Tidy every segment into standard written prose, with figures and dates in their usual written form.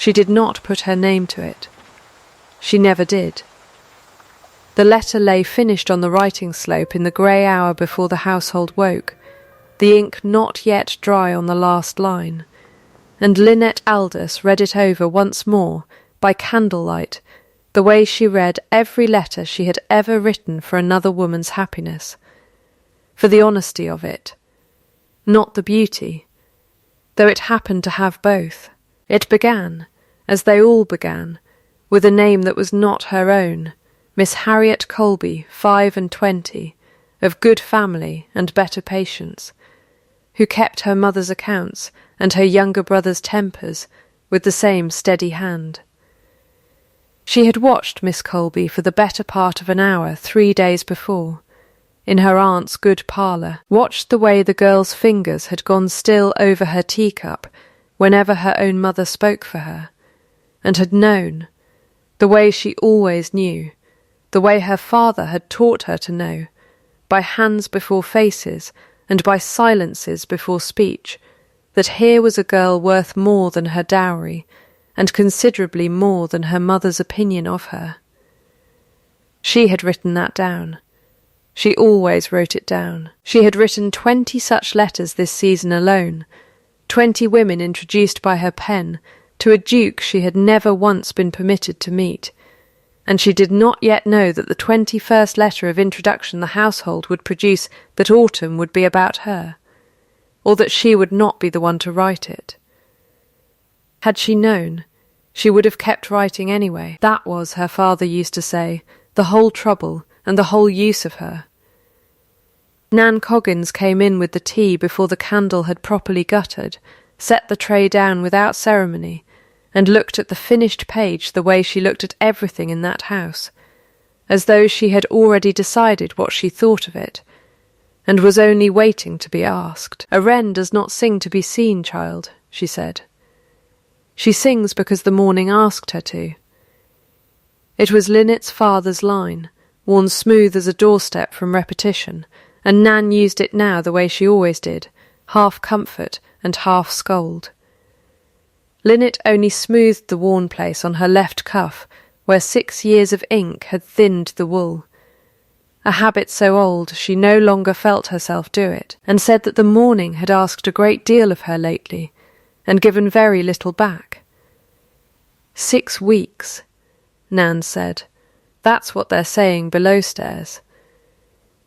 She did not put her name to it. She never did. The letter lay finished on the writing slope in the grey hour before the household woke, the ink not yet dry on the last line, and Lynette Aldous read it over once more, by candlelight, the way she read every letter she had ever written for another woman's happiness, for the honesty of it, not the beauty, though it happened to have both. It began, as they all began, with a name that was not her own, Miss Harriet Colby, 25, of good family and better patience, who kept her mother's accounts and her younger brother's tempers with the same steady hand. She had watched Miss Colby for the better part of an hour 3 days before, in her aunt's good parlour, watched the way the girl's fingers had gone still over her teacup whenever her own mother spoke for her, and had known, the way she always knew, the way her father had taught her to know, by hands before faces and by silences before speech, that here was a girl worth more than her dowry, and considerably more than her mother's opinion of her. She had written that down. She always wrote it down. She had written 20 such letters this season alone, 20 women introduced by her pen to a duke she had never once been permitted to meet, and she did not yet know that the 21st letter of introduction the household would produce that autumn would be about her, or that she would not be the one to write it. Had she known, she would have kept writing anyway. That was, her father used to say, the whole trouble and the whole use of her. Nan Coggins came in with the tea before the candle had properly guttered, set the tray down without ceremony, and looked at the finished page the way she looked at everything in that house, as though she had already decided what she thought of it, and was only waiting to be asked. "A wren does not sing to be seen, child," she said. "She sings because the morning asked her to." It was Lynette's father's line, worn smooth as a doorstep from repetition, and Nan used it now the way she always did, half comfort and half scold. Lynette only smoothed the worn place on her left cuff, where 6 years of ink had thinned the wool, a habit so old she no longer felt herself do it, and said that the morning had asked a great deal of her lately, and given very little back. 6 weeks, Nan said. That's what they're saying below stairs.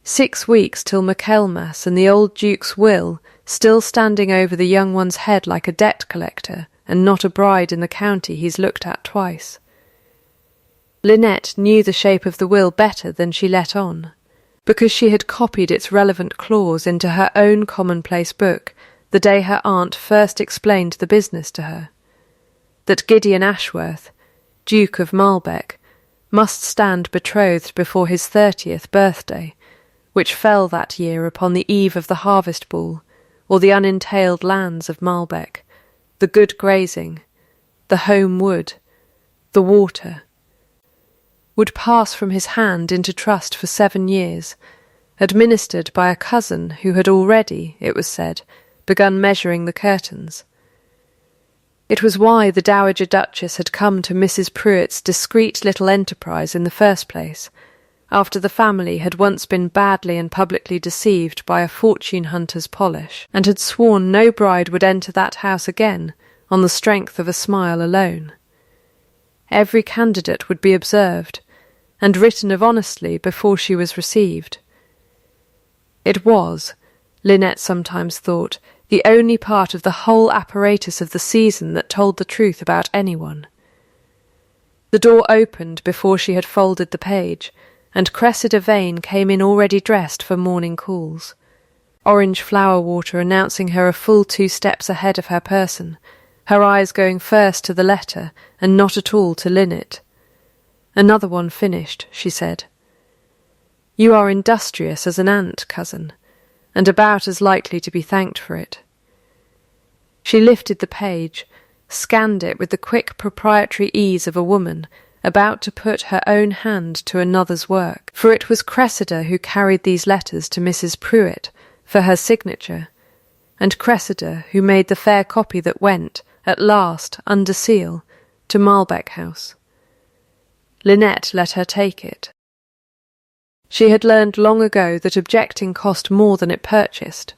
6 weeks till Michaelmas and the old Duke's will, still standing over the young one's head like a debt collector, and not a bride in the county he's looked at twice. Lynette knew the shape of the will better than she let on, because she had copied its relevant clause into her own commonplace book the day her aunt first explained the business to her, that Gideon Ashworth, Duke of Malbec, must stand betrothed before his 30th birthday, which fell that year upon the eve of the harvest ball, or the unentailed lands of Malbec, the good grazing, the home wood, the water, would pass from his hand into trust for 7 years, administered by a cousin who had already, it was said, begun measuring the curtains. It was why the Dowager Duchess had come to Mrs. Pruitt's discreet little enterprise in the first place, after the family had once been badly and publicly deceived by a fortune-hunter's polish, and had sworn no bride would enter that house again on the strength of a smile alone. Every candidate would be observed, and written of honestly before she was received. It was, Lynette sometimes thought, the only part of the whole apparatus of the season that told the truth about anyone. The door opened before she had folded the page, and Cressida Vane came in already dressed for morning calls, orange flower water announcing her a full 2 steps ahead of her person, her eyes going first to the letter and not at all to Lynette. "Another one finished," she said. "You are industrious as an ant, cousin, and about as likely to be thanked for it." She lifted the page, scanned it with the quick proprietary ease of a woman about to put her own hand to another's work, for it was Cressida who carried these letters to Mrs. Pruitt for her signature, and Cressida who made the fair copy that went, at last, under seal, to Malbec House. Lynette let her take it. She had learned long ago that objecting cost more than it purchased.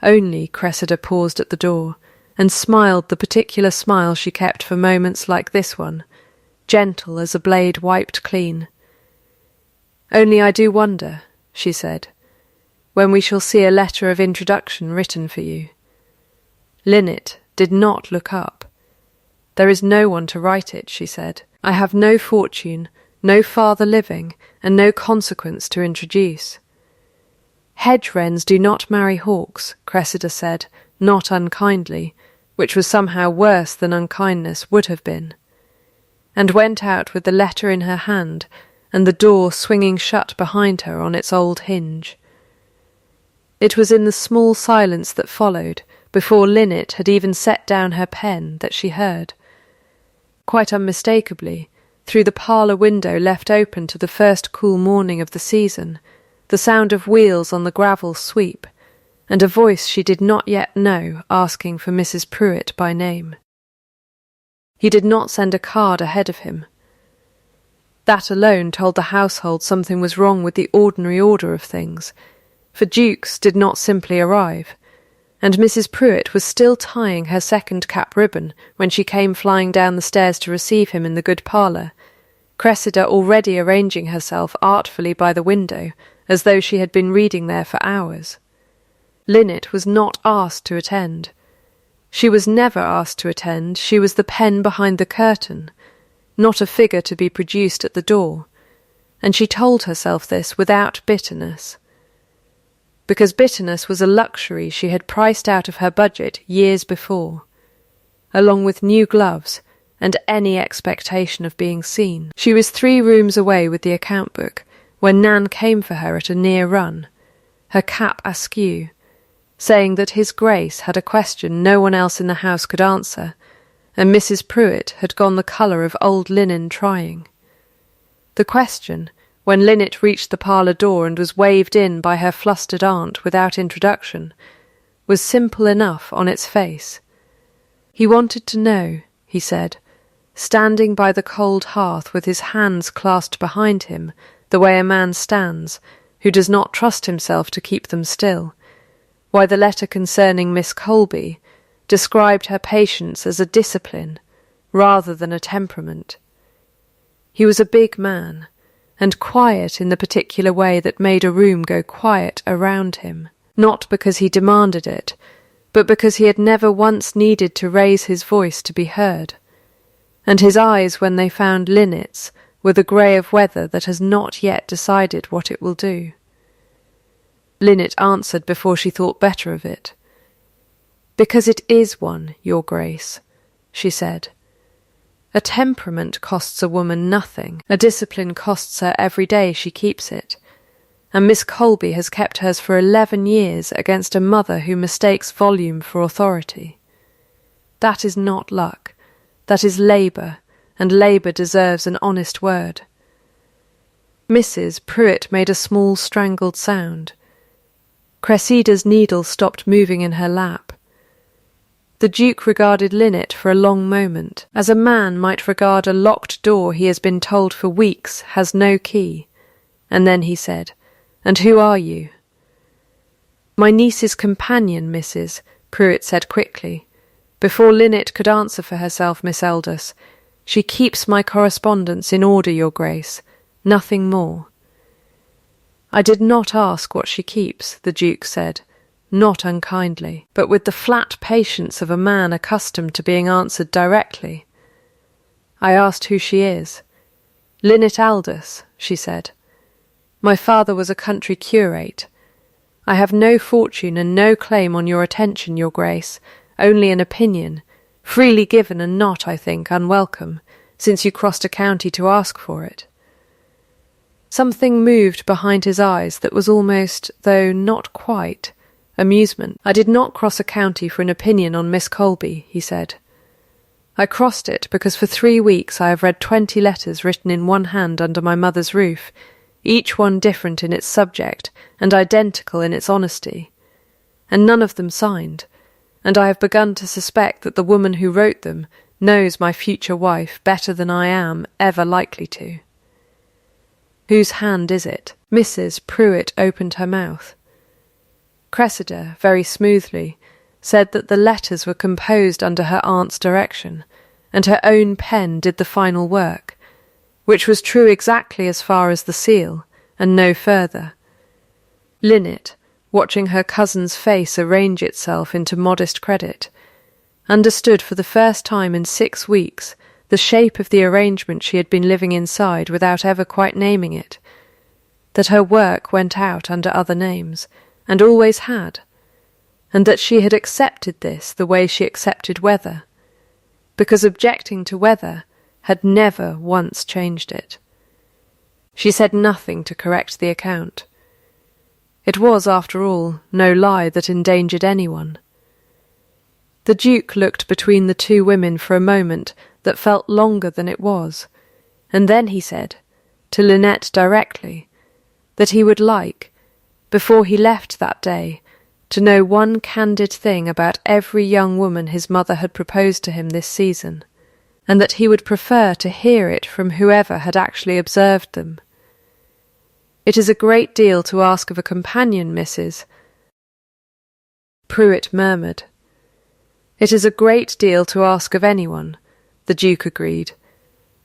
Only Cressida paused at the door and smiled the particular smile she kept for moments like this one, gentle as a blade wiped clean. "Only I do wonder," she said, "when we shall see a letter of introduction written for you." Lynette did not look up. "There is no one to write it," she said. "I have no fortune, no father living, and no consequence to introduce." "Hedge wrens do not marry hawks," Cressida said, not unkindly, which was somehow worse than unkindness would have been, and went out with the letter in her hand and the door swinging shut behind her on its old hinge. It was in the small silence that followed, before Lynette had even set down her pen, that she heard, quite unmistakably, through the parlour window left open to the first cool morning of the season, the sound of wheels on the gravel sweep, and a voice she did not yet know asking for Mrs. Pruitt by name. He did not send a card ahead of him. That alone told the household something was wrong with the ordinary order of things, for Jukes did not simply arrive, and Mrs. Pruitt was still tying her second cap ribbon when she came flying down the stairs to receive him in the good parlour, Cressida already arranging herself artfully by the window, as though she had been reading there for hours. Lynette was not asked to attend. She was never asked to attend. She was the pen behind the curtain, not a figure to be produced at the door, and she told herself this without bitterness, because bitterness was a luxury she had priced out of her budget years before, along with new gloves and any expectation of being seen. She was 3 rooms away with the account book when Nan came for her at a near run, her cap askew, saying that His Grace had a question no one else in the house could answer, and Mrs. Pruitt had gone the colour of old linen trying. The question, when Lynette reached the parlour door and was waved in by her flustered aunt without introduction, was simple enough on its face. He wanted to know, he said, standing by the cold hearth with his hands clasped behind him, the way a man stands, who does not trust himself to keep them still, why the letter concerning Miss Colby described her patience as a discipline rather than a temperament. He was a big man, and quiet in the particular way that made a room go quiet around him, not because he demanded it, but because he had never once needed to raise his voice to be heard, and his eyes, when they found Lynette's, were the grey of weather that has not yet decided what it will do. Lynette answered before she thought better of it. "Because it is one, Your Grace," she said. "A temperament costs a woman nothing. A discipline costs her every day she keeps it. And Miss Colby has kept hers for 11 years against a mother who mistakes volume for authority. That is not luck. That is labour, and labour deserves an honest word." Mrs. Pruitt made a small strangled sound. Cressida's needle stopped moving in her lap. The Duke regarded Lynette for a long moment, as a man might regard a locked door he has been told for weeks has no key, and then he said, "And who are you?" "My niece's companion, Mrs." Pruitt said quickly. "Before Lynette could answer for herself, Miss Elders, she keeps my correspondence in order, Your Grace, nothing more." "I did not ask what she keeps," the Duke said, not unkindly, but with the flat patience of a man accustomed to being answered directly. "I asked who she is." "Lynette Aldous," she said. "My father was a country curate. I have no fortune and no claim on your attention, Your Grace, only an opinion, freely given and not, I think, unwelcome, since you crossed a county to ask for it." Something moved behind his eyes that was almost, though not quite, amusement. "I did not cross a county for an opinion on Miss Colby," he said. "I crossed it because for 3 weeks I have read 20 letters written in one hand under my mother's roof, each one different in its subject and identical in its honesty, and none of them signed, and I have begun to suspect that the woman who wrote them knows my future wife better than I am ever likely to. Whose hand is it? Mrs. Pruitt opened her mouth. Cressida, very smoothly, said that the letters were composed under her aunt's direction, and her own pen did the final work, which was true exactly as far as the seal, and no further. Linnet, watching her cousin's face arrange itself into modest credit, understood for the first time in 6 weeks the shape of the arrangement she had been living inside without ever quite naming it, that her work went out under other names, and always had, and that she had accepted this the way she accepted weather, because objecting to weather had never once changed it. She said nothing to correct the account. It was, after all, no lie that endangered anyone. The Duke looked between the two women for a moment that felt longer than it was, and then he said, to Lynette directly, that he would like, before he left that day, to know one candid thing about every young woman his mother had proposed to him this season, and that he would prefer to hear it from whoever had actually observed them. "It is a great deal to ask of a companion, Mrs." Pruitt murmured. "It is a great deal to ask of anyone," the Duke agreed,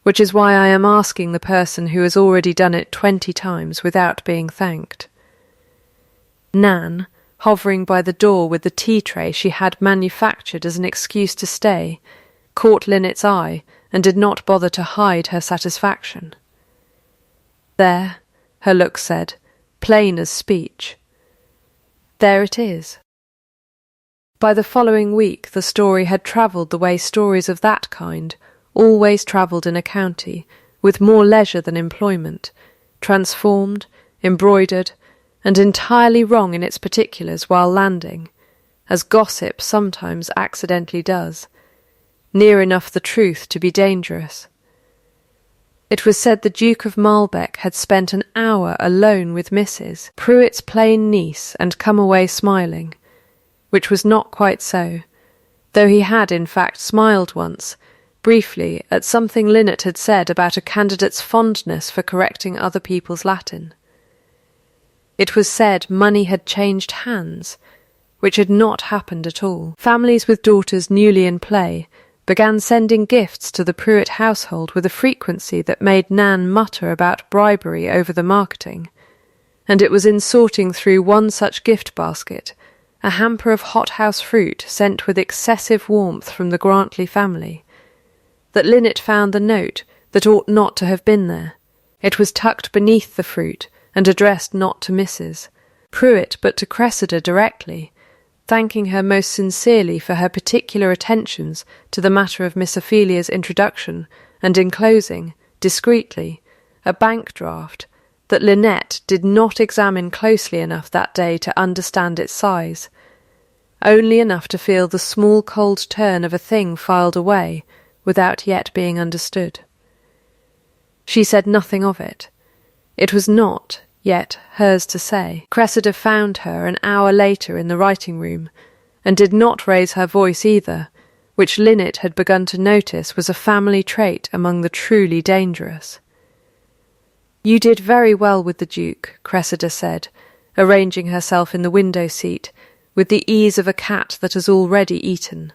"which is why I am asking the person who has already done it 20 times without being thanked." Nan, hovering by the door with the tea-tray she had manufactured as an excuse to stay, caught Linnet's eye and did not bother to hide her satisfaction. "There," her look said, plain as speech. "There it is." By the following week the story had travelled the way stories of that kind always travelled in a county, with more leisure than employment, transformed, embroidered, and entirely wrong in its particulars while landing, as gossip sometimes accidentally does, near enough the truth to be dangerous. It was said the Duke of Malbec had spent an hour alone with Mrs. Pruitt's plain niece and come away smiling, which was not quite so, though he had in fact smiled once, briefly, at something Linnet had said about a candidate's fondness for correcting other people's Latin. It was said money had changed hands, which had not happened at all. Families with daughters newly in play began sending gifts to the Pruitt household with a frequency that made Nan mutter about bribery over the marketing, and it was in sorting through one such gift basket, a hamper of hothouse fruit sent with excessive warmth from the Grantley family, that Linnet found the note that ought not to have been there. It was tucked beneath the fruit, and addressed not to Mrs. Pruitt but to Cressida directly, thanking her most sincerely for her particular attentions to the matter of Miss Ophelia's introduction, and enclosing, discreetly, a bank draft that Lynette did not examine closely enough that day to understand its size, only enough to feel the small cold turn of a thing filed away without yet being understood. She said nothing of it. It was not, yet, hers to say. Cressida found her an hour later in the writing-room, and did not raise her voice either, which Linnet had begun to notice was a family trait among the truly dangerous. "You did very well with the Duke," Cressida said, arranging herself in the window-seat, with the ease of a cat that has already eaten.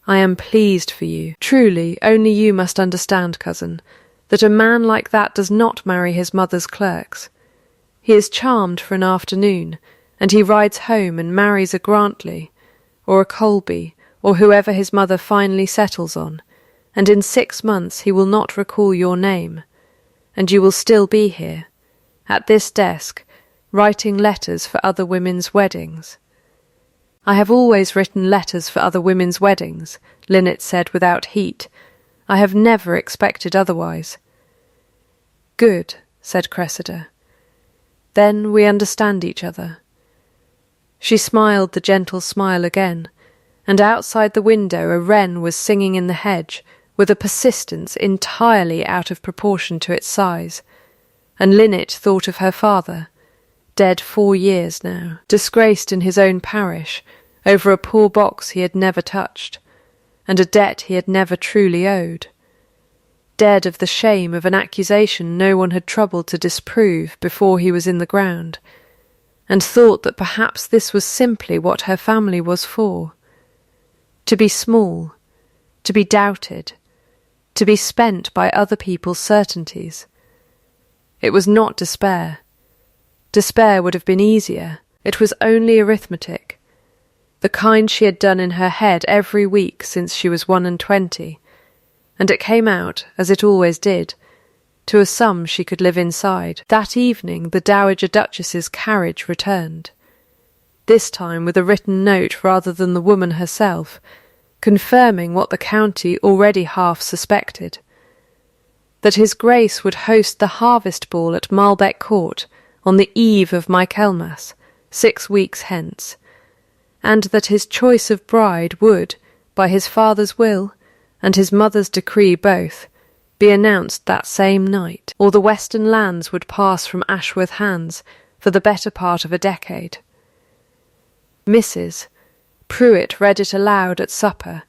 "I am pleased for you. Truly, only you must understand, cousin, that a man like that does not marry his mother's clerks. He is charmed for an afternoon, and he rides home and marries a Grantley, or a Colby, or whoever his mother finally settles on, and in 6 months he will not recall your name, and you will still be here, at this desk, writing letters for other women's weddings." "I have always written letters for other women's weddings," Linnet said without heat. "I have never expected otherwise." "Good," said Cressida. "Then we understand each other." She smiled the gentle smile again, and outside the window a wren was singing in the hedge with a persistence entirely out of proportion to its size, and Linnet thought of her father, dead 4 years now, disgraced in his own parish, over a poor box he had never touched. and a debt he had never truly owed. Dead of the shame of an accusation no one had troubled to disprove before he was in the ground, and thought that perhaps this was simply what her family was for. To be small, to be doubted, to be spent by other people's certainties. It was not despair. Despair would have been easier. It was only arithmetic, the kind she had done in her head every week since she was 21, and it came out, as it always did, to a sum she could live inside. That evening the Dowager Duchess's carriage returned, this time with a written note rather than the woman herself, confirming what the county already half suspected, that His Grace would host the harvest ball at Malbec Court on the eve of Michaelmas, 6 weeks hence, and that his choice of bride would, by his father's will, and his mother's decree both, be announced that same night, or the western lands would pass from Ashworth hands for the better part of a decade. Mrs. Pruitt read it aloud at supper,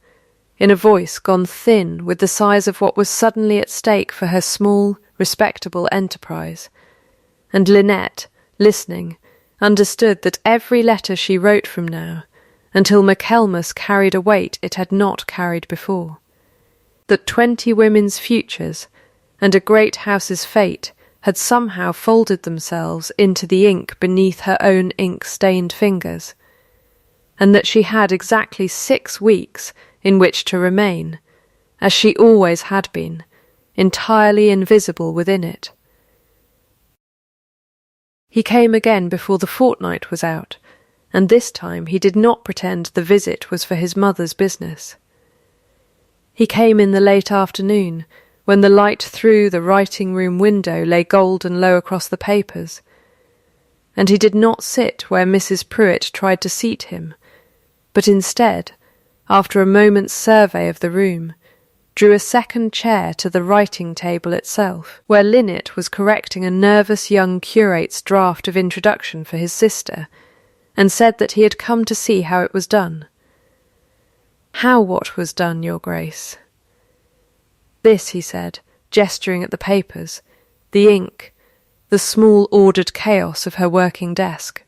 in a voice gone thin with the size of what was suddenly at stake for her small, respectable enterprise, and Lynette, listening, understood that every letter she wrote from now, until Michaelmas carried a weight it had not carried before, that 20 women's futures and a great house's fate had somehow folded themselves into the ink beneath her own ink-stained fingers, and that she had exactly 6 weeks in which to remain, as she always had been, entirely invisible within it. He came again before the fortnight was out, and this time he did not pretend the visit was for his mother's business. He came in the late afternoon, when the light through the writing-room window lay golden low across the papers, and he did not sit where Mrs. Pruitt tried to seat him, but instead, after a moment's survey of the room, drew a second chair to the writing-table itself, where Lynette was correcting a nervous young curate's draft of introduction for his sister, and said that he had come to see how it was done. "How what was done, Your Grace?" "This," he said, gesturing at the papers, the ink, the small ordered chaos of her working desk.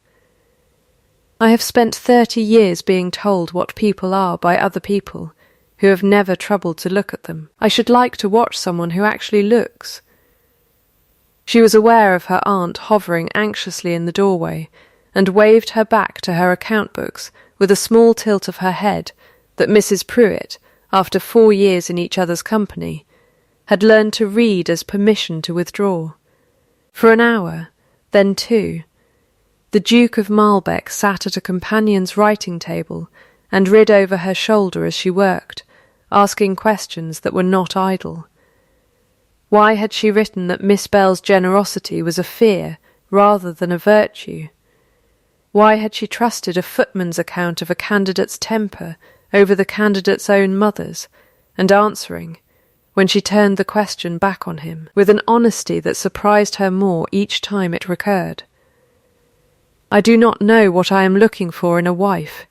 "I have spent 30 years being told what people are by other people, who have never troubled to look at them. I should like to watch someone who actually looks." She was aware of her aunt hovering anxiously in the doorway, and waved her back to her account books with a small tilt of her head that Mrs. Pruitt, after 4 years in each other's company, had learned to read as permission to withdraw. For an hour, then 2, the Duke of Malbec sat at a companion's writing-table and read over her shoulder as she worked, asking questions that were not idle. Why had she written that Miss Bell's generosity was a fear rather than a virtue? Why had she trusted a footman's account of a candidate's temper over the candidate's own mother's, and answering, when she turned the question back on him, with an honesty that surprised her more each time it recurred? "I do not know what I am looking for in a wife,"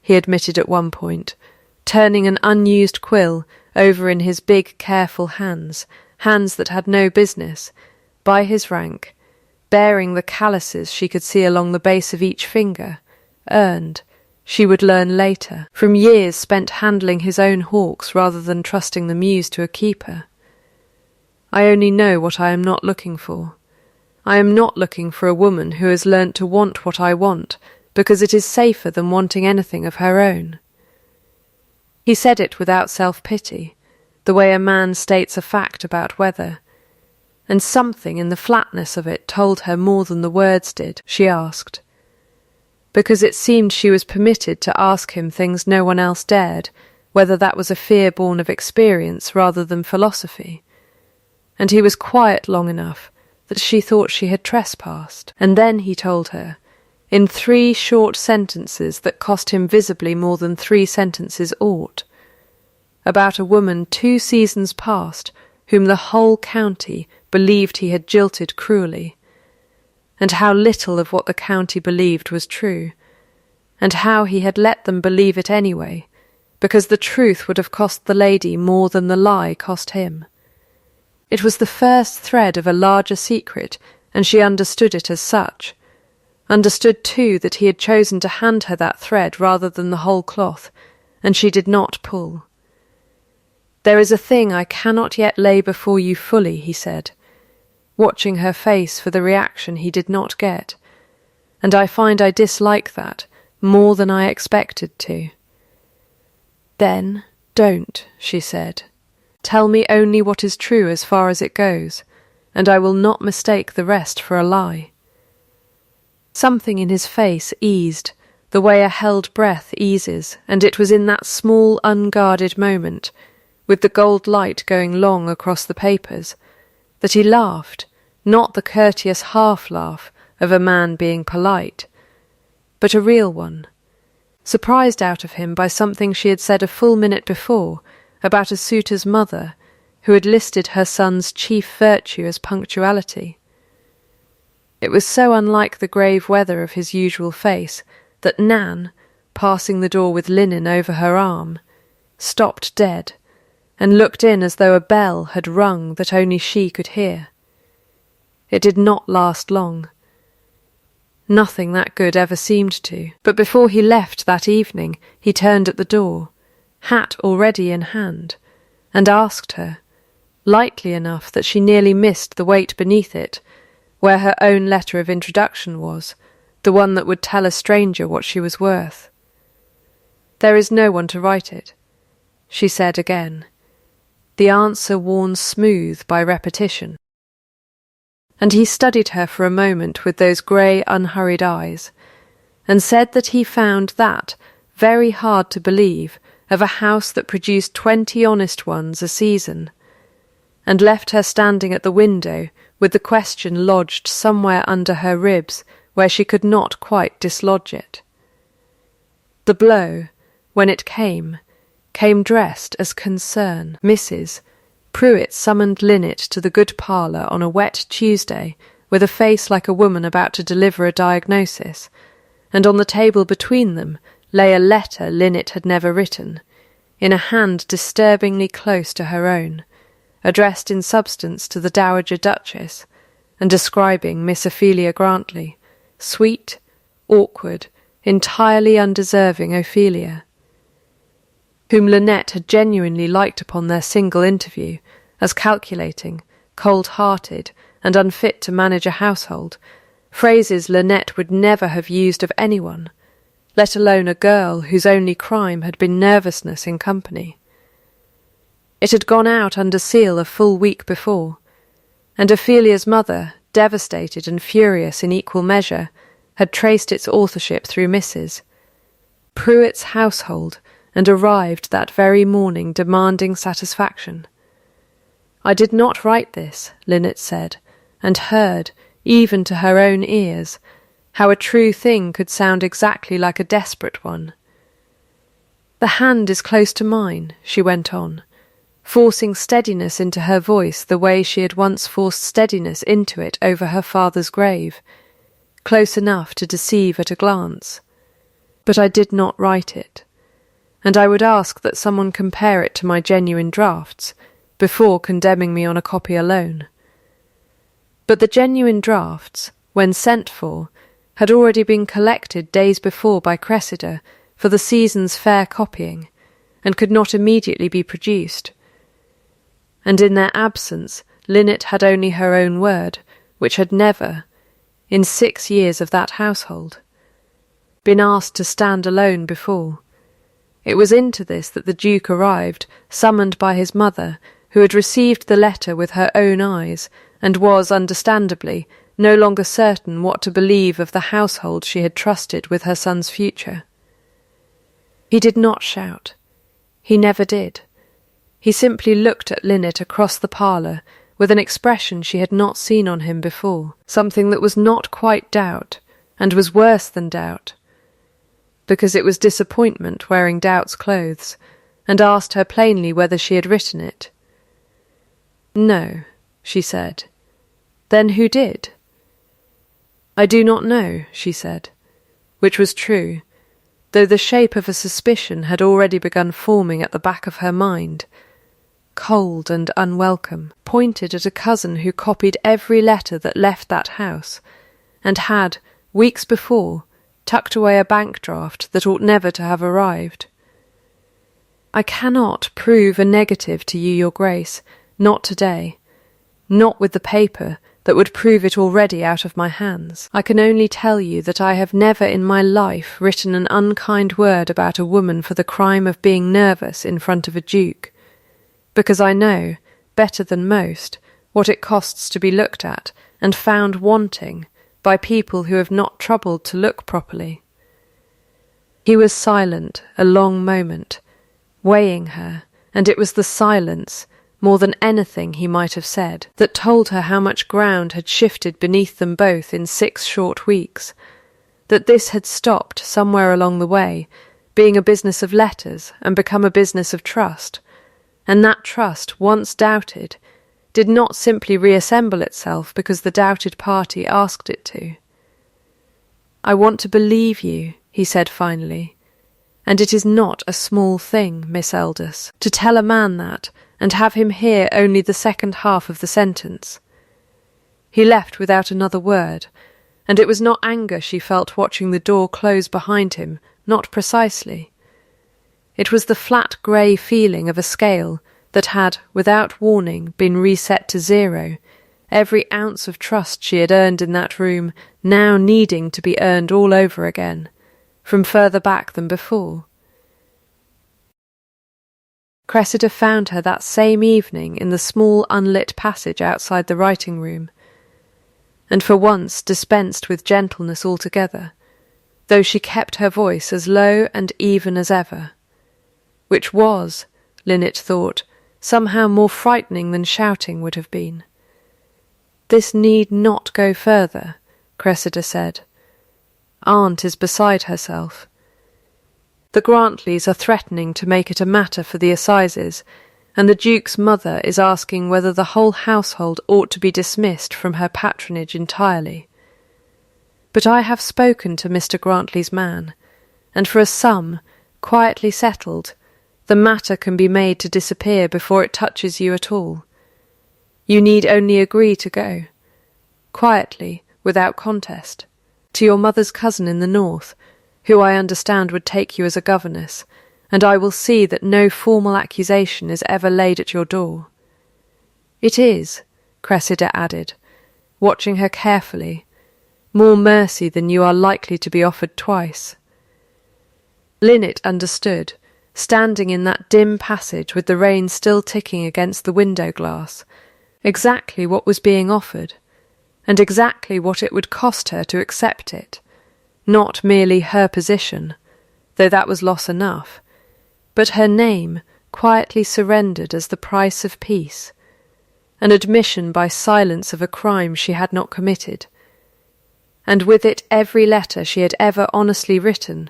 he admitted at one point, turning an unused quill over in his big, careful hands that had no business, by his rank, bearing the calluses she could see along the base of each finger, earned, she would learn later, from years spent handling his own hawks rather than trusting the muse to a keeper. "I only know what I am not looking for. I am not looking for a woman who has learnt to want what I want, because it is safer than wanting anything of her own." He said it without self-pity, the way a man states a fact about weather, and something in the flatness of it told her more than the words did. She asked, because it seemed she was permitted to ask him things no one else dared, whether that was a fear born of experience rather than philosophy, and he was quiet long enough that she thought she had trespassed. And then he told her, in 3 short sentences that cost him visibly more than 3 sentences ought, about a woman 2 seasons past whom the whole county believed he had jilted cruelly, and how little of what the county believed was true, and how he had let them believe it anyway, because the truth would have cost the lady more than the lie cost him. It was the first thread of a larger secret, and she understood it as such. Understood, too, that he had chosen to hand her that thread rather than the whole cloth, and she did not pull. "There is a thing I cannot yet lay before you fully," he said, watching her face for the reaction he did not get, "and I find I dislike that more than I expected to." "Then don't," she said. "Tell me only what is true as far as it goes, and I will not mistake the rest for a lie." Something in his face eased, the way a held breath eases, and it was in that small, unguarded moment, with the gold light going long across the papers, that he laughed, not the courteous half-laugh of a man being polite, but a real one, surprised out of him by something she had said a full minute before about a suitor's mother who had listed her son's chief virtue as punctuality. It was so unlike the grave weather of his usual face that Nan, passing the door with linen over her arm, stopped dead and looked in as though a bell had rung that only she could hear. It did not last long. Nothing that good ever seemed to, but before he left that evening he turned at the door, hat already in hand, and asked her, lightly enough that she nearly missed the weight beneath it, where her own letter of introduction was, the one that would tell a stranger what she was worth. "There is no one to write it," she said again, the answer worn smooth by repetition. And he studied her for a moment with those grey, unhurried eyes, and said that he found that very hard to believe of a house that produced 20 honest ones a season, and left her standing at the window with the question lodged somewhere under her ribs where she could not quite dislodge it. The blow, when it came dressed as concern. Mrs. Pruitt summoned Linnet to the good parlour on a wet Tuesday with a face like a woman about to deliver a diagnosis, and on the table between them lay a letter Linnet had never written, in a hand disturbingly close to her own, addressed in substance to the Dowager Duchess, and describing Miss Ophelia Grantley, sweet, awkward, entirely undeserving Ophelia, whom Lynette had genuinely liked upon their single interview as calculating, cold-hearted, and unfit to manage a household, phrases Lynette would never have used of anyone, let alone a girl whose only crime had been nervousness in company. It had gone out under seal a full week before, and Ophelia's mother, devastated and furious in equal measure, had traced its authorship through Mrs. Pruitt's household and arrived that very morning demanding satisfaction. "I did not write this," Lynette said, and heard, even to her own ears, how a true thing could sound exactly like a desperate one. "The hand is close to mine," she went on, forcing steadiness into her voice the way she had once forced steadiness into it over her father's grave, close enough to deceive at a glance. "But I did not write it, and I would ask that someone compare it to my genuine drafts before condemning me on a copy alone." But the genuine drafts, when sent for, had already been collected days before by Cressida for the season's fair copying, and could not immediately be produced. And in their absence Lynette had only her own word, which had never, in 6 years of that household, been asked to stand alone before. It was into this that the Duke arrived, summoned by his mother, who had received the letter with her own eyes, and was, understandably, no longer certain what to believe of the household she had trusted with her son's future. He did not shout. He never did. He simply looked at Lynette across the parlour with an expression she had not seen on him before, something that was not quite doubt, and was worse than doubt, because it was disappointment wearing doubt's clothes, and asked her plainly whether she had written it. "No," she said. "Then who did?" "I do not know," she said, which was true, though the shape of a suspicion had already begun forming at the back of her mind, cold and unwelcome, pointed at a cousin who copied every letter that left that house, and had, weeks before, tucked away a bank draft that ought never to have arrived. "I cannot prove a negative to you, your Grace, not today, not with the paper that would prove it already out of my hands. I can only tell you that I have never in my life written an unkind word about a woman for the crime of being nervous in front of a duke, because I know, better than most, what it costs to be looked at and found wanting by people who have not troubled to look properly." He was silent a long moment, weighing her, and it was the silence, more than anything he might have said, that told her how much ground had shifted beneath them both in 6 short weeks, that this had stopped somewhere along the way, being a business of letters and become a business of trust, and that trust, once doubted, did not simply reassemble itself because the doubted party asked it to. "I want to believe you," he said finally, "and it is not a small thing, Miss Elders, to tell a man that and have him hear only the second half of the sentence." He left without another word, and it was not anger she felt watching the door close behind him, not precisely. It was the flat grey feeling of a scale that had, without warning, been reset to 0, every ounce of trust she had earned in that room now needing to be earned all over again, from further back than before. Cressida found her that same evening in the small unlit passage outside the writing-room, and for once dispensed with gentleness altogether, though she kept her voice as low and even as ever, which was, Linnet thought, somehow more frightening than shouting would have been. "This need not go further," Cressida said. "Aunt is beside herself. The Grantleys are threatening to make it a matter for the assizes, and the Duke's mother is asking whether the whole household ought to be dismissed from her patronage entirely. But I have spoken to Mr. Grantley's man, and for a sum, quietly settled, the matter can be made to disappear before it touches you at all. You need only agree to go, quietly, without contest, to your mother's cousin in the north, who I understand would take you as a governess, and I will see that no formal accusation is ever laid at your door. It is," Cressida added, watching her carefully, "more mercy than you are likely to be offered twice." Linnet understood, standing in that dim passage with the rain still ticking against the window-glass, exactly what was being offered, and exactly what it would cost her to accept it. Not merely her position, though that was loss enough, but her name quietly surrendered as the price of peace, an admission by silence of a crime she had not committed, and with it every letter she had ever honestly written,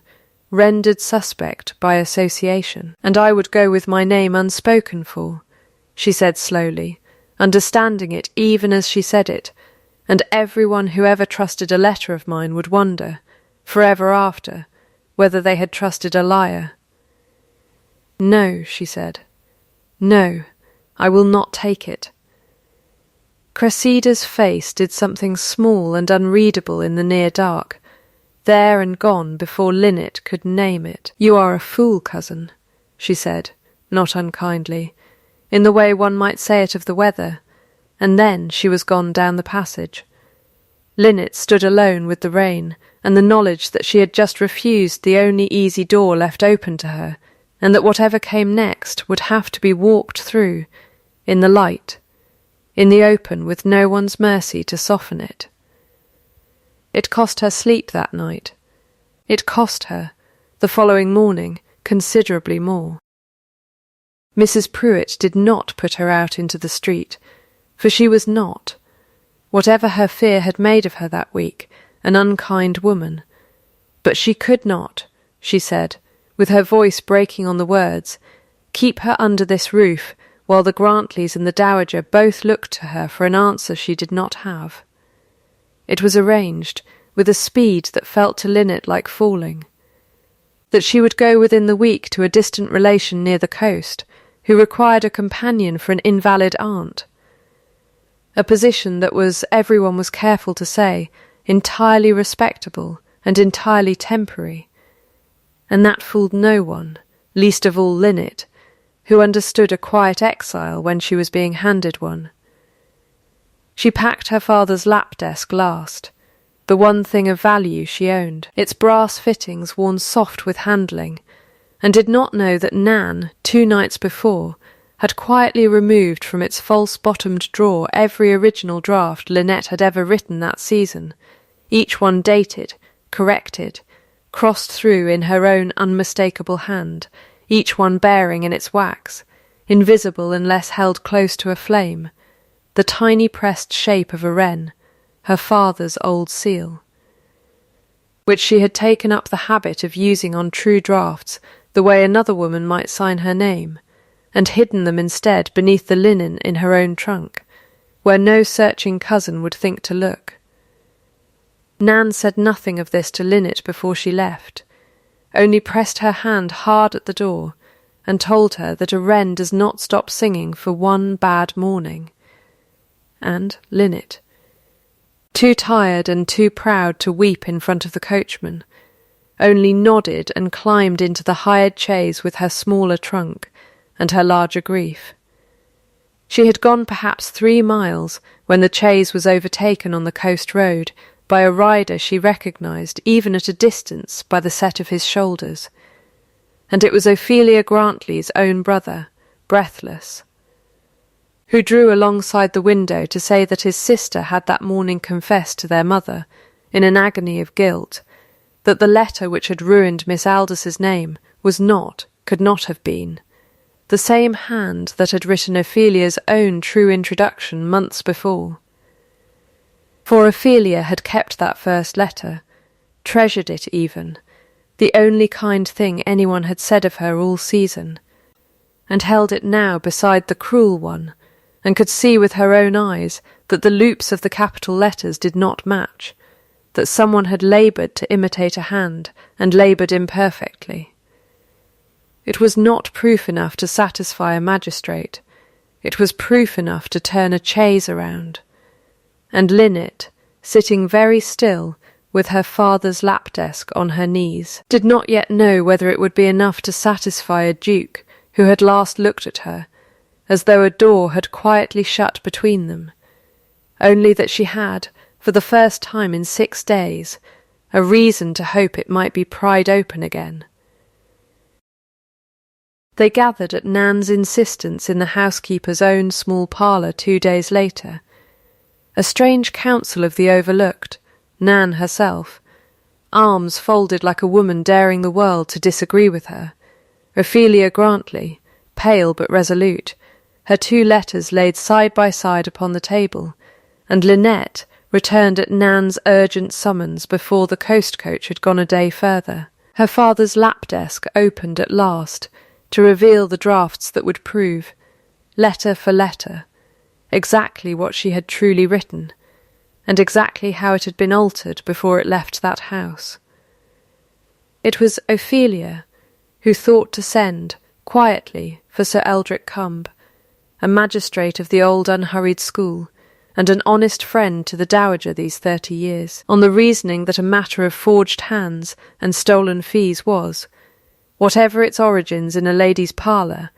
rendered suspect by association. "And I would go with my name unspoken for," she said slowly, understanding it even as she said it, "and everyone who ever trusted a letter of mine would wonder, forever after, whether they had trusted a liar." "No," she said. "No, I will not take it." Cressida's face did something small and unreadable in the near dark, there and gone before Linnet could name it. "You are a fool, cousin," she said, not unkindly, in the way one might say it of the weather, and then she was gone down the passage. Linnet stood alone with the rain, and the knowledge that she had just refused the only easy door left open to her, and that whatever came next would have to be walked through, in the light, in the open, with no one's mercy to soften it. It cost her sleep that night. It cost her, the following morning, considerably more. Mrs. Pruitt did not put her out into the street, for she was not, whatever her fear had made of her that week, an unkind woman. But she could not, she said, with her voice breaking on the words, keep her under this roof while the Grantleys and the Dowager both looked to her for an answer she did not have. It was arranged, with a speed that felt to Linnet like falling. that she would go within the week to a distant relation near the coast, who required a companion for an invalid aunt. A position that was, everyone was careful to say, entirely respectable and entirely temporary. And that fooled no one, least of all Lynette, who understood a quiet exile when she was being handed one. She packed her father's lap desk last, the one thing of value she owned, its brass fittings worn soft with handling, and did not know that Nan, 2 nights before, had quietly removed from its false-bottomed drawer every original draft Lynette had ever written that season, each one dated, corrected, crossed through in her own unmistakable hand, each one bearing in its wax, invisible unless held close to a flame, the tiny pressed shape of a wren, her father's old seal, which she had taken up the habit of using on true drafts the way another woman might sign her name, and hidden them instead beneath the linen in her own trunk, where no searching cousin would think to look. Nan said nothing of this to Lynette before she left, only pressed her hand hard at the door and told her that a wren does not stop singing for one bad morning. And Lynette, too tired and too proud to weep in front of the coachman, only nodded and climbed into the hired chaise with her smaller trunk and her larger grief. She had gone perhaps 3 miles when the chaise was overtaken on the coast road by a rider she recognised even at a distance by the set of his shoulders, and it was Ophelia Grantley's own brother, Breathless, who drew alongside the window to say that his sister had that morning confessed to their mother, in an agony of guilt, that the letter which had ruined Miss Aldous' name was not, could not have been, the same hand that had written Ophelia's own true introduction months before. For Ophelia had kept that first letter, treasured it even, the only kind thing anyone had said of her all season, and held it now beside the cruel one, and could see with her own eyes that the loops of the capital letters did not match, that someone had laboured to imitate a hand, and laboured imperfectly. It was not proof enough to satisfy a magistrate, it was proof enough to turn a chaise around, and Lynette, sitting very still, with her father's lap desk on her knees, did not yet know whether it would be enough to satisfy a duke who had last looked at her, as though a door had quietly shut between them, only that she had, for the first time in 6 days, a reason to hope it might be pried open again. They gathered at Nan's insistence in the housekeeper's own small parlour 2 days later, a strange council of the overlooked, Nan herself, arms folded like a woman daring the world to disagree with her, Ophelia Grantley, pale but resolute, her 2 letters laid side by side upon the table, and Lynette returned at Nan's urgent summons before the coast coach had gone a day further. Her father's lap desk opened at last to reveal the drafts that would prove, letter for letter, exactly what she had truly written, and exactly how it had been altered before it left that house. It was Ophelia who thought to send, quietly, for Sir Eldrick Cumb, a magistrate of the old unhurried school, and an honest friend to the dowager these 30 years, on the reasoning that a matter of forged hands and stolen fees was, whatever its origins in a lady's parlour,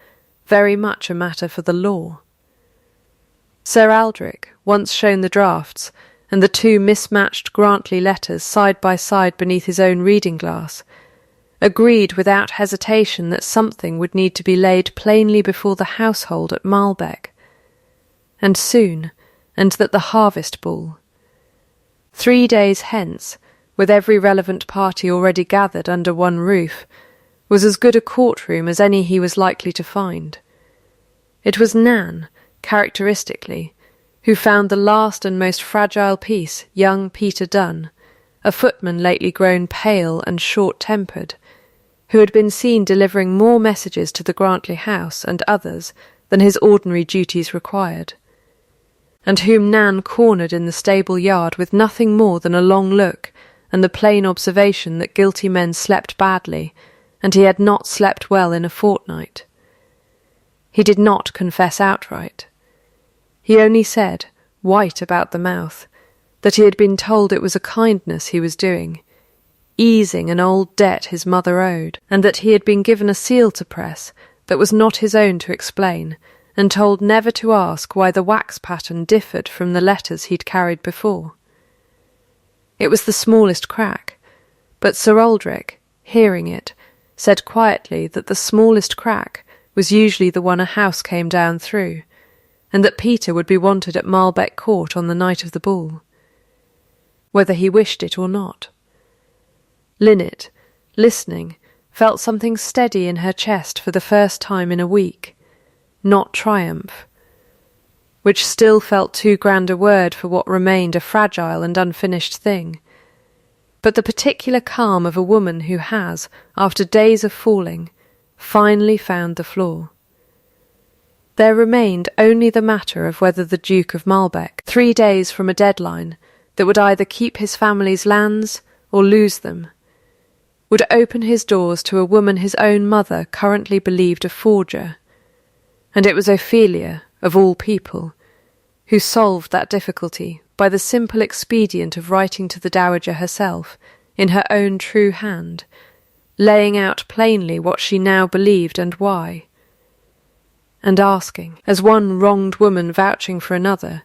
very much a matter for the law. Sir Eldrick, once shown the drafts, and the 2 mismatched Grantley letters side by side beneath his own reading-glass, agreed without hesitation that something would need to be laid plainly before the household at Marlbeck, and soon, and that the harvest ball, 3 days hence, with every relevant party already gathered under one roof, was as good a courtroom as any he was likely to find. It was Nan, characteristically, who found the last and most fragile piece young Peter Dunn, a footman lately grown pale and short-tempered, who had been seen delivering more messages to the Grantley house and others than his ordinary duties required, and whom Nan cornered in the stable yard with nothing more than a long look and the plain observation that guilty men slept badly, and he had not slept well in a fortnight. He did not confess outright. He only said, white about the mouth, that he had been told it was a kindness he was doing, easing an old debt his mother owed, and that he had been given a seal to press that was not his own to explain, and told never to ask why the wax pattern differed from the letters he'd carried before. It was the smallest crack, but Sir Aldrich, hearing it, said quietly that the smallest crack was usually the one a house came down through, and that Peter would be wanted at Marlbeck Court on the night of the ball, whether he wished it or not. Linnet, listening, felt something steady in her chest for the first time in a week, not triumph, which still felt too grand a word for what remained a fragile and unfinished thing, but the particular calm of a woman who has, after days of falling, finally found the floor. There remained only the matter of whether the Duke of Marlbeck, 3 days from a deadline that would either keep his family's lands or lose them, would open his doors to a woman his own mother currently believed a forger, and it was Ophelia, of all people, who solved that difficulty by the simple expedient of writing to the Dowager herself, in her own true hand, laying out plainly what she now believed and why, and asking, as one wronged woman vouching for another,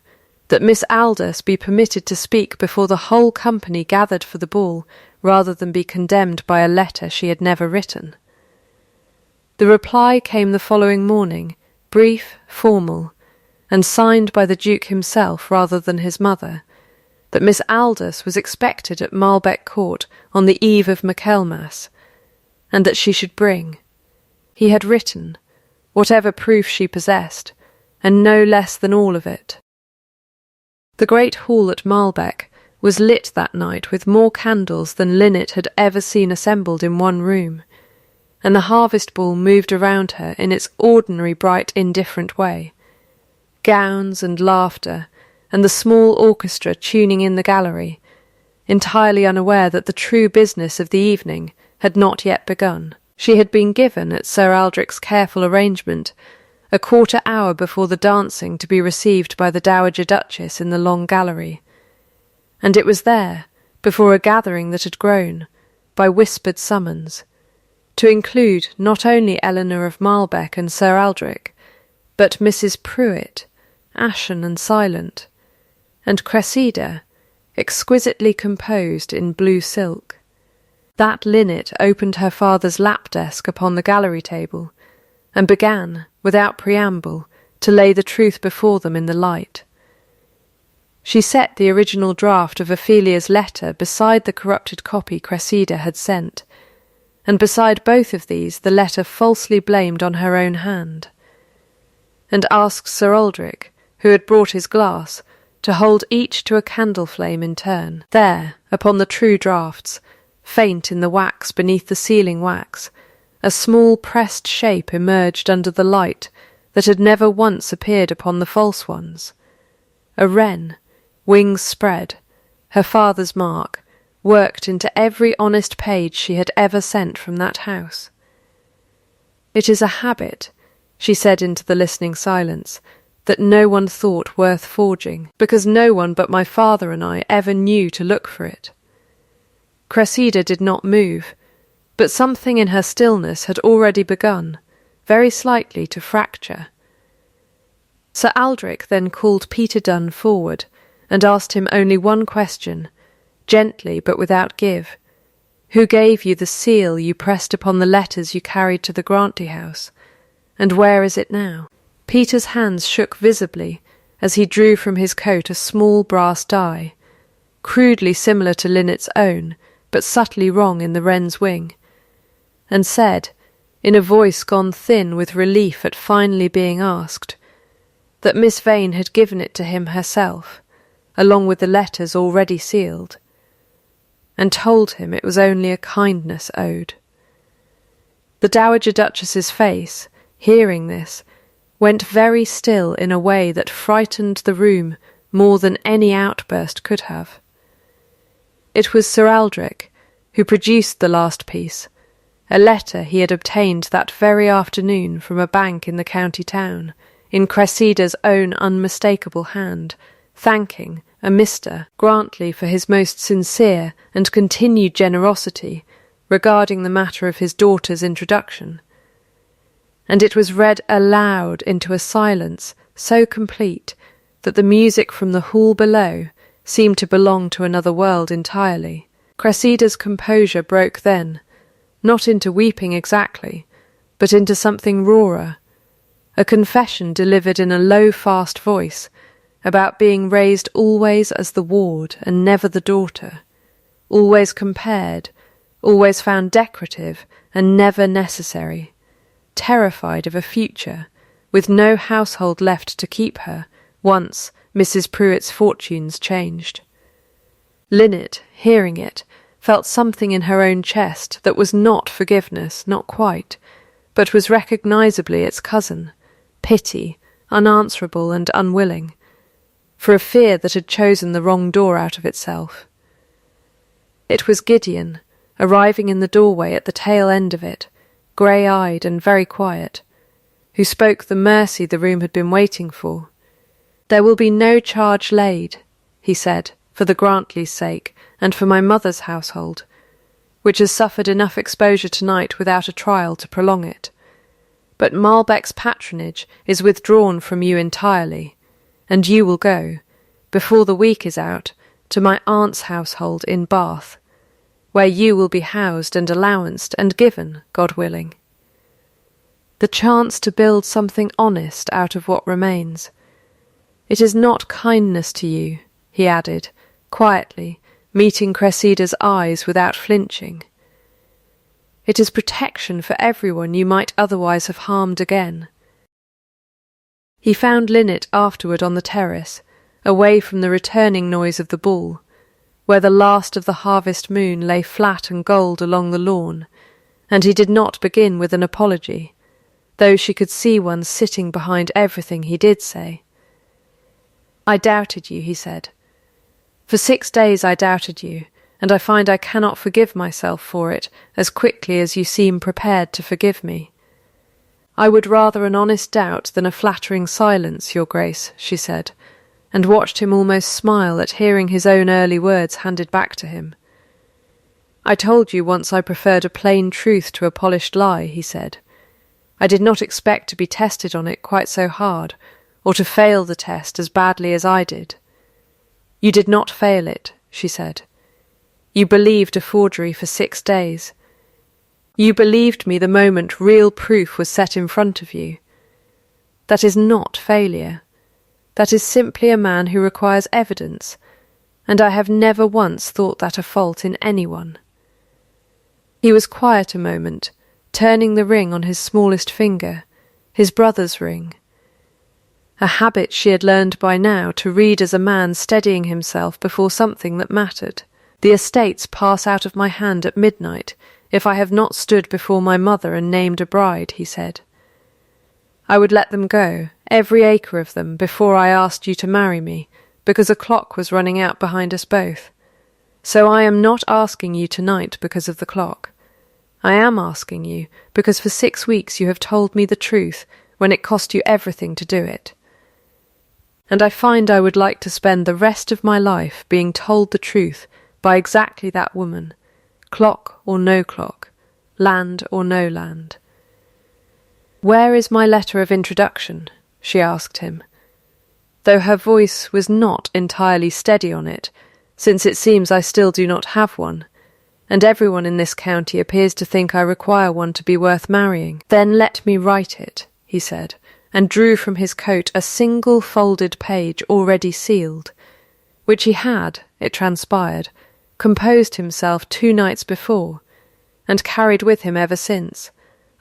that Miss Aldous be permitted to speak before the whole company gathered for the ball, rather than be condemned by a letter she had never written. The reply came the following morning, brief, formal, and signed by the Duke himself rather than his mother, that Miss Aldous was expected at Marlbeck Court on the eve of Michaelmas, and that she should bring. He had written, whatever proof she possessed, and no less than all of it. The great hall at Marlbeck was lit that night with more candles than Linnet had ever seen assembled in one room, and the harvest ball moved around her in its ordinary bright indifferent way. Gowns and laughter, and the small orchestra tuning in the gallery, entirely unaware that the true business of the evening had not yet begun. She had been given, at Sir Aldrich's careful arrangement, a quarter-hour before the dancing to be received by the Dowager Duchess in the long gallery, and it was there, before a gathering that had grown, by whispered summons, to include not only Eleanor of Marlbeck and Sir Aldrich, but Mrs. Pruitt, ashen and silent, and Cressida, exquisitely composed in blue silk. That Linnet opened her father's lap-desk upon the gallery table, and began, without preamble, to lay the truth before them in the light. She set the original draft of Ophelia's letter beside the corrupted copy Cressida had sent, and beside both of these the letter falsely blamed on her own hand, and asked Sir Aldrich, who had brought his glass, to hold each to a candle flame in turn. There, upon the true draughts, faint in the wax beneath the sealing wax, a small pressed shape emerged under the light that had never once appeared upon the false ones. A wren, wings spread, her father's mark, worked into every honest page she had ever sent from that house. "It is a habit," she said into the listening silence, "that no one thought worth forging, because no one but my father and I ever knew to look for it." Cressida did not move, but something in her stillness had already begun, very slightly, to fracture. Sir Aldrich then called Peter Dunn forward, and asked him only one question, gently but without give. "Who gave you the seal you pressed upon the letters you carried to the Grantley house, and where is it now?" Peter's hands shook visibly as he drew from his coat a small brass die, crudely similar to Linnet's own, but subtly wrong in the wren's wing, and said, in a voice gone thin with relief at finally being asked, that Miss Vane had given it to him herself, along with the letters already sealed, and told him it was only a kindness owed. The Dowager Duchess's face, hearing this, went very still in a way that frightened the room more than any outburst could have. It was Sir Aldrich who produced the last piece, a letter he had obtained that very afternoon from a bank in the county town, in Cressida's own unmistakable hand, thanking a Mr. Grantley for his most sincere and continued generosity regarding the matter of his daughter's introduction. And it was read aloud into a silence so complete that the music from the hall below seemed to belong to another world entirely. Cressida's composure broke then, not into weeping exactly, but into something rawer, a confession delivered in a low, fast voice, about being raised always as the ward and never the daughter, always compared, always found decorative and never necessary, terrified of a future, with no household left to keep her, once Mrs. Pruitt's fortunes changed. Linnet, hearing it, felt something in her own chest that was not forgiveness, not quite, but was recognisably its cousin, pity, unanswerable and unwilling, for a fear that had chosen the wrong door out of itself. It was Gideon, arriving in the doorway at the tail end of it, grey-eyed and very quiet, who spoke the mercy the room had been waiting for. "There will be no charge laid," he said, "for the Grantleys' sake, and for my mother's household, which has suffered enough exposure tonight without a trial to prolong it. But Malbec's patronage is withdrawn from you entirely, and you will go, before the week is out, to my aunt's household in Bath, where you will be housed and allowanced and given, God willing, the chance to build something honest out of what remains. It is not kindness to you," he added, quietly, meeting Cressida's eyes without flinching. "It is protection for everyone you might otherwise have harmed again." He found Linnet afterward on the terrace, away from the returning noise of the ball, where the last of the harvest moon lay flat and gold along the lawn, and he did not begin with an apology, though she could see one sitting behind everything he did say. "I doubted you," he said. "For 6 days I doubted you, and I find I cannot forgive myself for it as quickly as you seem prepared to forgive me." "I would rather an honest doubt than a flattering silence, your Grace," she said, and watched him almost smile at hearing his own early words handed back to him. "I told you once I preferred a plain truth to a polished lie," he said. "I did not expect to be tested on it quite so hard, or to fail the test as badly as I did." "You did not fail it," she said. "You believed a forgery for 6 days. You believed me the moment real proof was set in front of you. That is not failure. That is simply a man who requires evidence, and I have never once thought that a fault in anyone." He was quiet a moment, turning the ring on his smallest finger, his brother's ring, a habit she had learned by now to read as a man steadying himself before something that mattered. "The estates pass out of my hand at midnight if I have not stood before my mother and named a bride," he said. "I would let them go, every acre of them, before I asked you to marry me, because a clock was running out behind us both. So I am not asking you tonight because of the clock. I am asking you because for 6 weeks you have told me the truth when it cost you everything to do it. And I find I would like to spend the rest of my life being told the truth by exactly that woman, clock or no clock, land or no land." "Where is my letter of introduction?" she asked him, though her voice was not entirely steady on it, since it seems I still do not have one, and everyone in this county appears to think I require one to be worth marrying. "Then let me write it," he said, and drew from his coat a single folded page already sealed, which he had, it transpired, composed himself 2 nights before, and carried with him ever since,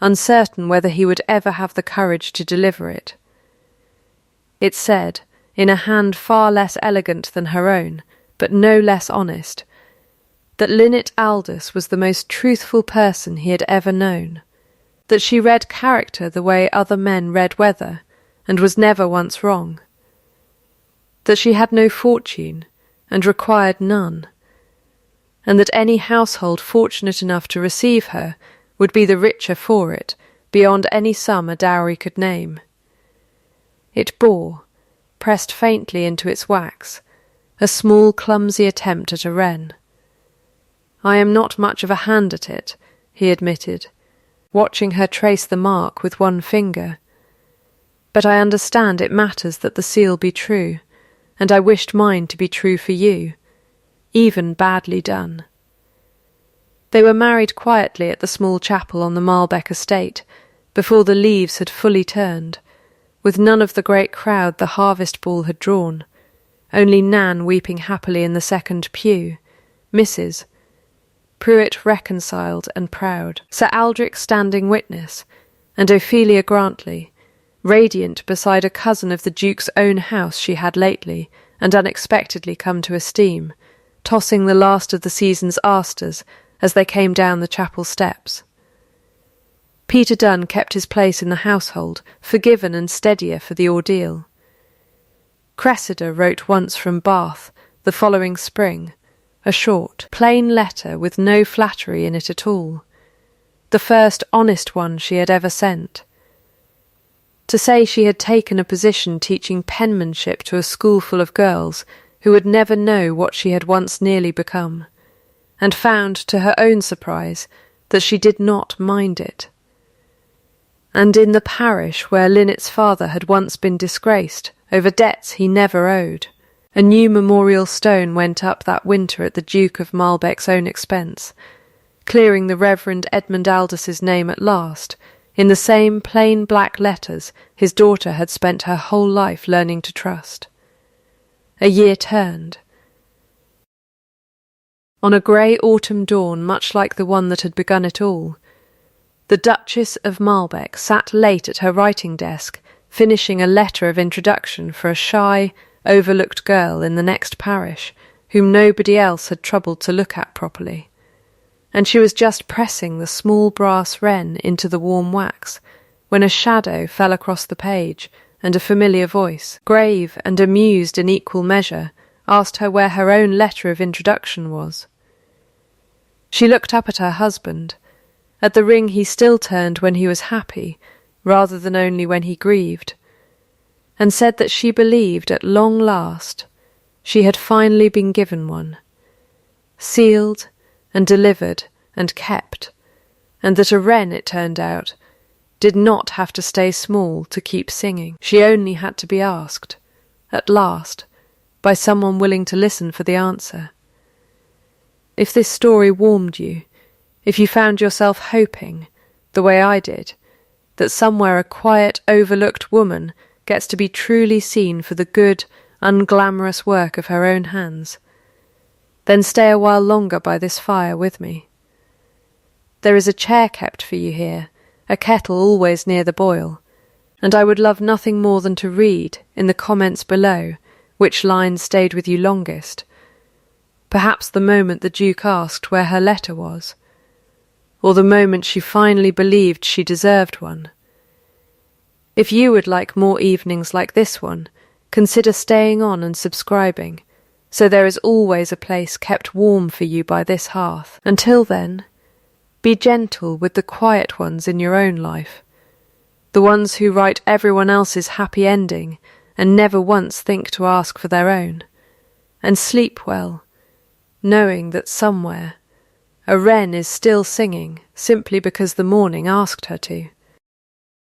uncertain whether he would ever have the courage to deliver it. It said, in a hand far less elegant than her own, but no less honest, that Linnet Aldous was the most truthful person he had ever known, that she read character the way other men read weather, and was never once wrong, that she had no fortune, and required none, and that any household fortunate enough to receive her would be the richer for it, beyond any sum a dowry could name. It bore, pressed faintly into its wax, a small clumsy attempt at a wren. "I am not much of a hand at it," he admitted, watching her trace the mark with one finger. "But I understand it matters that the seal be true, and I wished mine to be true for you, even badly done." They were married quietly at the small chapel on the Marlbeck estate, before the leaves had fully turned, with none of the great crowd the harvest ball had drawn, only Nan weeping happily in the second pew, Mrs. Pruitt reconciled and proud, Sir Aldrich standing witness, and Ophelia Grantley, radiant beside a cousin of the Duke's own house she had lately and unexpectedly come to esteem, tossing the last of the season's asters as they came down the chapel steps. Peter Dunn kept his place in the household, forgiven and steadier for the ordeal. Cressida wrote once from Bath, the following spring, a short, plain letter with no flattery in it at all, the first honest one she had ever sent. To say she had taken a position teaching penmanship to a schoolful of girls who would never know what she had once nearly become, and found, to her own surprise, that she did not mind it. And in the parish where Linnet's father had once been disgraced over debts he never owed, a new memorial stone went up that winter at the Duke of Marlbeck's own expense, clearing the Reverend Edmund Aldous' name at last, in the same plain black letters his daughter had spent her whole life learning to trust. A year turned. On a grey autumn dawn much like the one that had begun it all, the Duchess of Marlbeck sat late at her writing desk, finishing a letter of introduction for a shy, overlooked girl in the next parish, whom nobody else had troubled to look at properly. And she was just pressing the small brass wren into the warm wax, when a shadow fell across the page, and a familiar voice, grave and amused in equal measure, asked her where her own letter of introduction was. She looked up at her husband, at the ring he still turned when he was happy, rather than only when he grieved, and said that she believed at long last she had finally been given one, sealed and delivered and kept, and that a wren, it turned out, did not have to stay small to keep singing. She only had to be asked, at last, by someone willing to listen for the answer. If this story warmed you, if you found yourself hoping, the way I did, that somewhere a quiet, overlooked woman gets to be truly seen for the good, unglamorous work of her own hands, then stay a while longer by this fire with me. There is a chair kept for you here, a kettle always near the boil, and I would love nothing more than to read, in the comments below, which line stayed with you longest. Perhaps the moment the Duke asked where her letter was, or the moment she finally believed she deserved one. If you would like more evenings like this one, consider staying on and subscribing, so there is always a place kept warm for you by this hearth. Until then, be gentle with the quiet ones in your own life, the ones who write everyone else's happy ending and never once think to ask for their own, and sleep well, knowing that somewhere a wren is still singing simply because the morning asked her to.